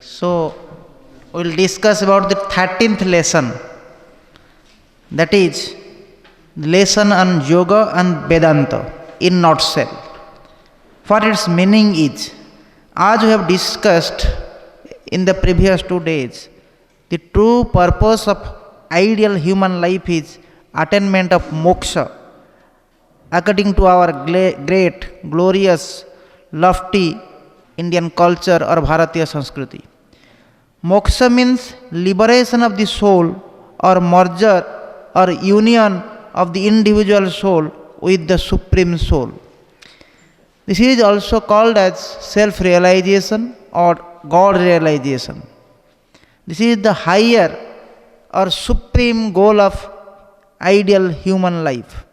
So, we'll discuss about the 13th lesson, that is, the lesson on Yoga and Vedanta in nutshell. What its meaning is, as we have discussed in the previous 2 days, the true purpose of ideal human life is attainment of moksha, according to our great, glorious, lofty Indian culture or Bharatiya Sanskriti. Moksha means liberation of the soul or merger or union of the individual soul with the Supreme Soul. This is also called as self realization or God realization. This is the higher or supreme goal of ideal human life.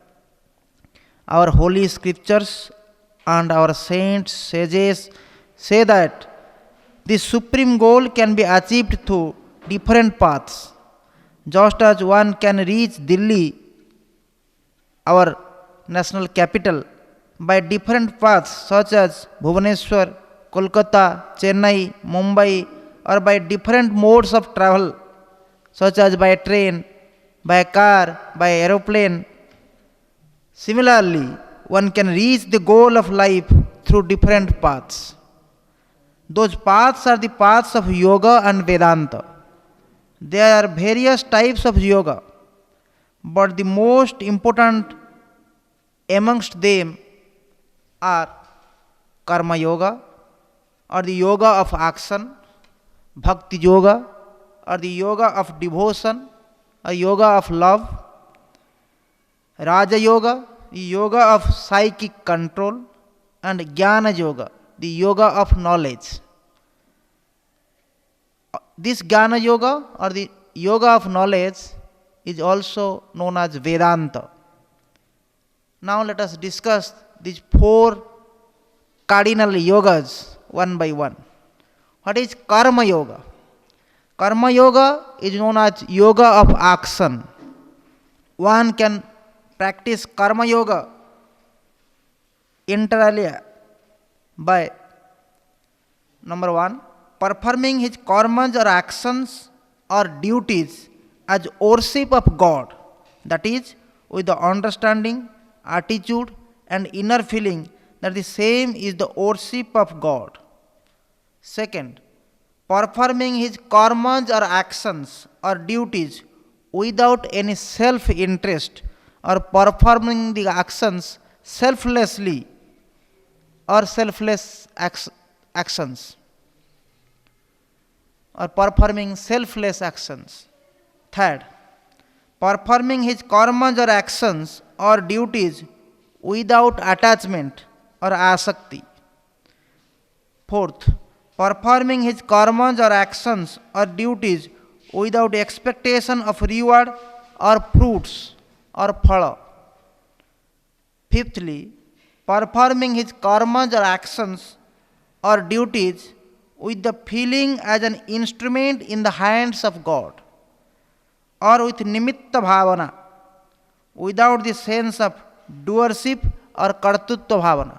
Our holy scriptures and our saints, sages say that this supreme goal can be achieved through different paths. Just as one can reach Delhi, our national capital, by different paths such as Bhubaneswar, Kolkata, Chennai, Mumbai, or by different modes of travel such as by train, by car, by aeroplane. Similarly, one can reach the goal of life through different paths. Those paths are the paths of yoga and Vedanta. There are various types of yoga, but the most important amongst them are karma yoga or the yoga of action, bhakti yoga or the yoga of devotion, or yoga of love, raja yoga, the yoga of psychic control, and jnana yoga, the yoga of knowledge. This jnana yoga or the yoga of knowledge is also known as Vedanta. Now let us discuss these four cardinal yogas one by one. What is karma yoga? Karma yoga is known as yoga of action. One can practice karma yoga inter alia by number one, performing his karmas or actions or duties as worship of God, that is, with the understanding, attitude, and inner feeling that the same is the worship of God. Second, performing his karmas or actions or duties without any self interest or performing the actions selflessly or selfless actions or performing selfless actions. Third, performing his karmas or actions or duties without attachment or asakti. Fourth, performing his karmas or actions or duties without expectation of reward or fruits or phala. Fifthly, performing his karmas or actions or duties with the feeling as an instrument in the hands of God, or with nimitta bhavana, without the sense of doership or kartutva bhavana.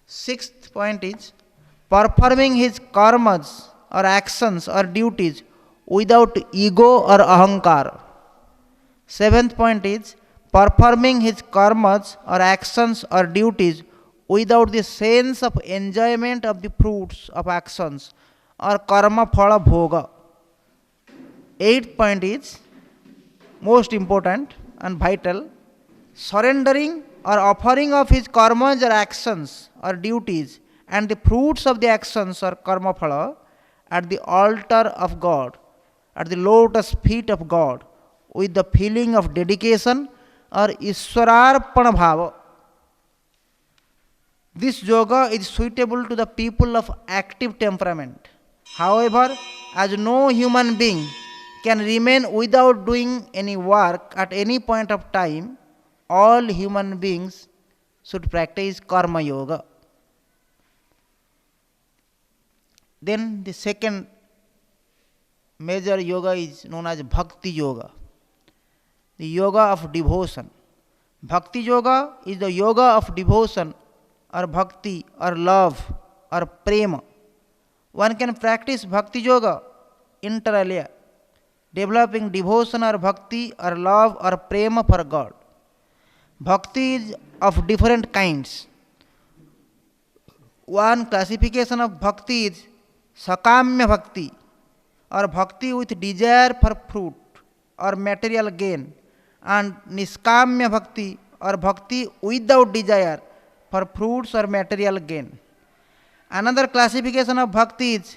Sixth point is performing his karmas or actions or duties without ego or ahankar. Seventh point is performing his karmas or actions or duties without the sense of enjoyment of the fruits of actions or karma phala bhoga. Eighth point is most important and vital, surrendering or offering of his karmas or actions or duties and the fruits of the actions or karma phala at the altar of God, at the lotus feet of God, with the feeling of dedication or Ishwararpana bhava. This yoga is suitable to the people of active temperament. However, as no human being can remain without doing any work at any point of time, all human beings should practice karma yoga. Then the second major yoga is known as bhakti yoga, the yoga of devotion. Bhakti yoga is the yoga of devotion or bhakti or love or prema. One can practice bhakti yoga inter alia, developing devotion or bhakti or love or prema for God. Bhakti is of different kinds. One classification of bhakti is sakamya bhakti, or bhakti with desire for fruit or material gain, and niskamya bhakti, or bhakti without desire for fruits or material gain. Another classification of bhakti is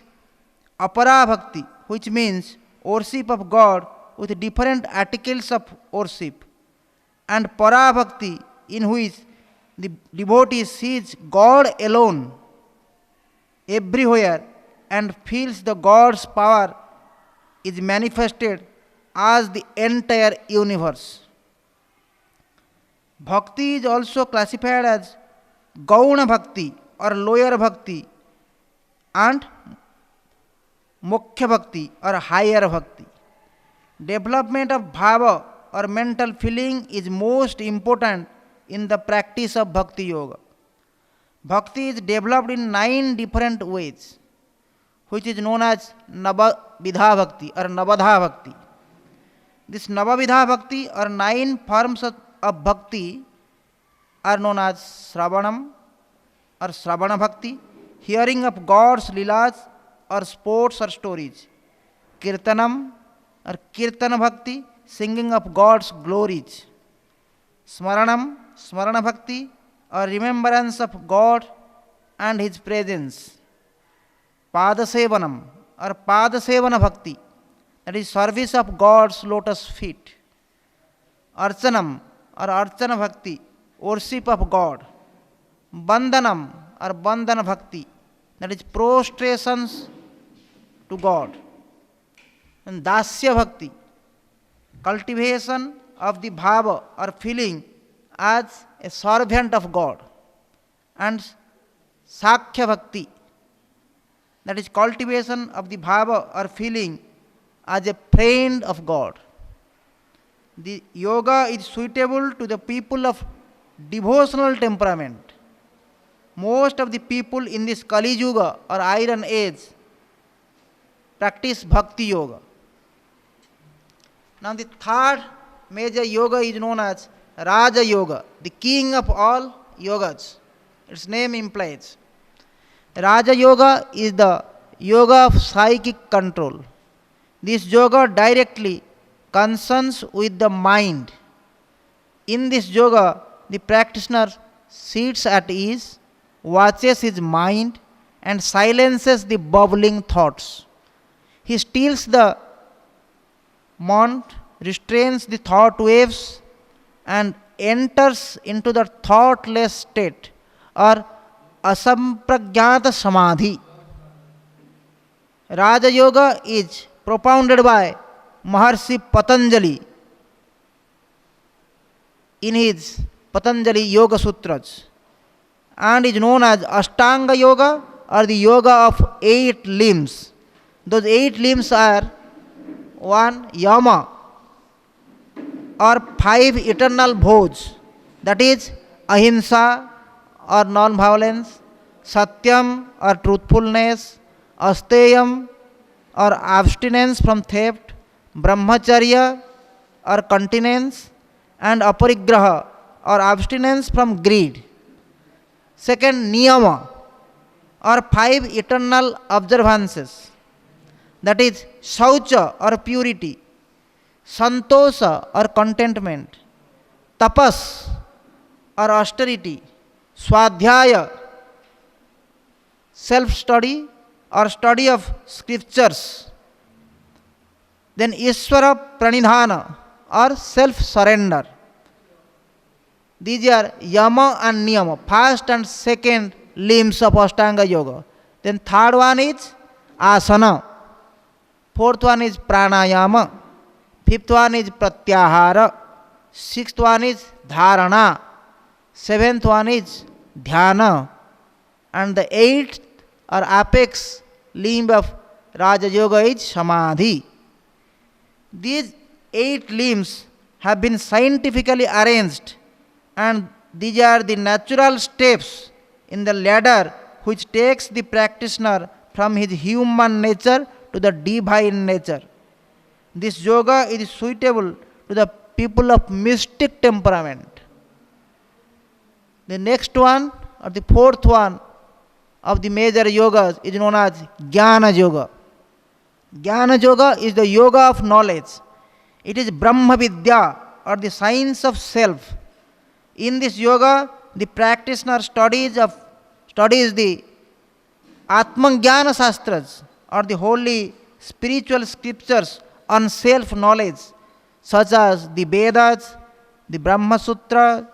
apara bhakti, which means worship of God with different articles of worship, and para bhakti, in which the devotee sees God alone everywhere and feels the God's power is manifested as the entire universe. Bhakti is also classified as Gauna Bhakti or lower Bhakti and Mukhya Bhakti or higher Bhakti. Development of bhava or mental feeling is most important in the practice of Bhakti Yoga. Bhakti is developed in 9 different ways, which is known as Navavidha Bhakti or Navadha Bhakti. This Navavidha Bhakti or 9 forms of Bhakti are known as Sravanam or Sravana Bhakti, hearing of God's Leelas or sports or stories. Kirtanam or Kirtana Bhakti, singing of God's glories. Smaranam, Smarana Bhakti, or remembrance of God and His presence. Padasevanam or Padasevana Bhakti, that is service of God's lotus feet. Archanam or Archana Bhakti, worship of God. Bandhanam or Bandhana Bhakti, that is prostrations to God. And Dasya Bhakti, cultivation of the bhava or feeling as a servant of God. And Sakhya Bhakti, that is cultivation of the bhava or feeling as a friend of God. The yoga is suitable to the people of devotional temperament. Most of the people in this Kali Yuga or Iron Age practice Bhakti Yoga. Now the third major yoga is known as Raja Yoga, the king of all yogas. Its name implies. Raja Yoga is the yoga of psychic control. This yoga directly concerns with the mind. In this yoga, the practitioner sits at ease, watches his mind, and silences the bubbling thoughts. He stills the mind, restrains the thought waves, and enters into the thoughtless state or asampragyata samadhi. Raja Yoga is propounded by Maharshi Patanjali in his Patanjali Yoga Sutras and is known as Ashtanga Yoga or the Yoga of 8 limbs. Those 8 limbs are 1. Yama or 5 eternal vows, that is ahimsa or non-violence, satyam or truthfulness, asteyam or abstinence from theft, brahmacharya or continence, and aparigraha or abstinence from greed. Second, niyama or 5 eternal observances, that is shaucha or purity, santosha or contentment, tapas or austerity, swadhyaya self-study or study of scriptures, then Ishvara Pranidhana or self-surrender. These are Yama and Niyama, first and second limbs of Ashtanga Yoga. Then third one is Asana, fourth one is Pranayama, fifth one is Pratyahara, sixth one is Dharana, seventh one is Dhyana, and the eighth or apex limb of Raja Yoga is Samadhi. These 8 limbs have been scientifically arranged, and these are the natural steps in the ladder which takes the practitioner from his human nature to the divine nature. This yoga is suitable to the people of mystic temperament. The next one, or the fourth one of the major yogas, is known as Jnana Yoga. Jnana Yoga is the yoga of knowledge. It is Brahma Vidya, or the science of self. In this yoga, the practitioner studies the Atmajnana Shastras, or the holy spiritual scriptures on self-knowledge, such as the Vedas, the Brahma Sutra,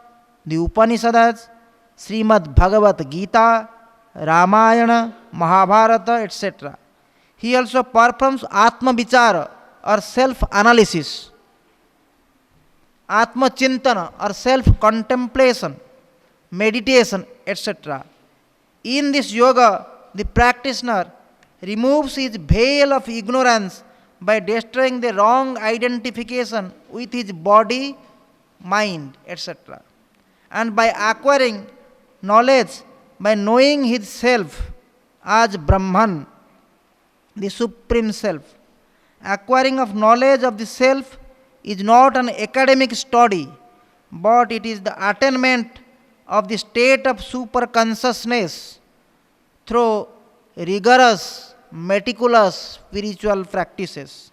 the Upanishads, Srimad Bhagavad Gita, Ramayana, Mahabharata, etc. He also performs Atma Vichara, or self-analysis, Atma Chintana, or self-contemplation, meditation, etc. In this yoga, the practitioner removes his veil of ignorance by destroying the wrong identification with his body, mind, etc. And by acquiring knowledge by knowing his self as Brahman, the Supreme Self. Acquiring of knowledge of the self is not an academic study, but it is the attainment of the state of superconsciousness through rigorous, meticulous spiritual practices.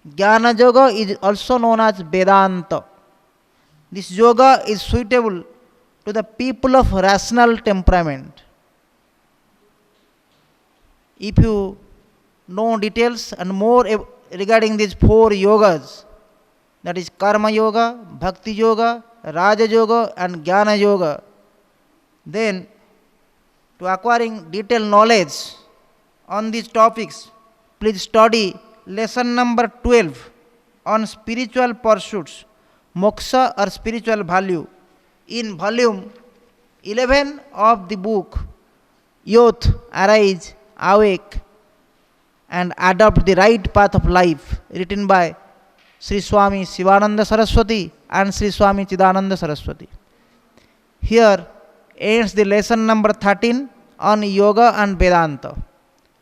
Jnana Yoga is also known as Vedanta. This yoga is suitable to the people of rational temperament. If you know details and more regarding these four yogas, that is Karma Yoga, Bhakti Yoga, Raja Yoga, and Jnana Yoga, then to acquiring detailed knowledge on these topics, please study lesson number 12 on spiritual pursuits, moksha or spiritual value, in volume 11 of the book Youth, Arise, Awake, and Adopt the Right Path of Life, written by Sri Swami Sivananda Saraswati and Sri Swami Chidananda Saraswati. Here ends the lesson number 13 on Yoga and Vedanta.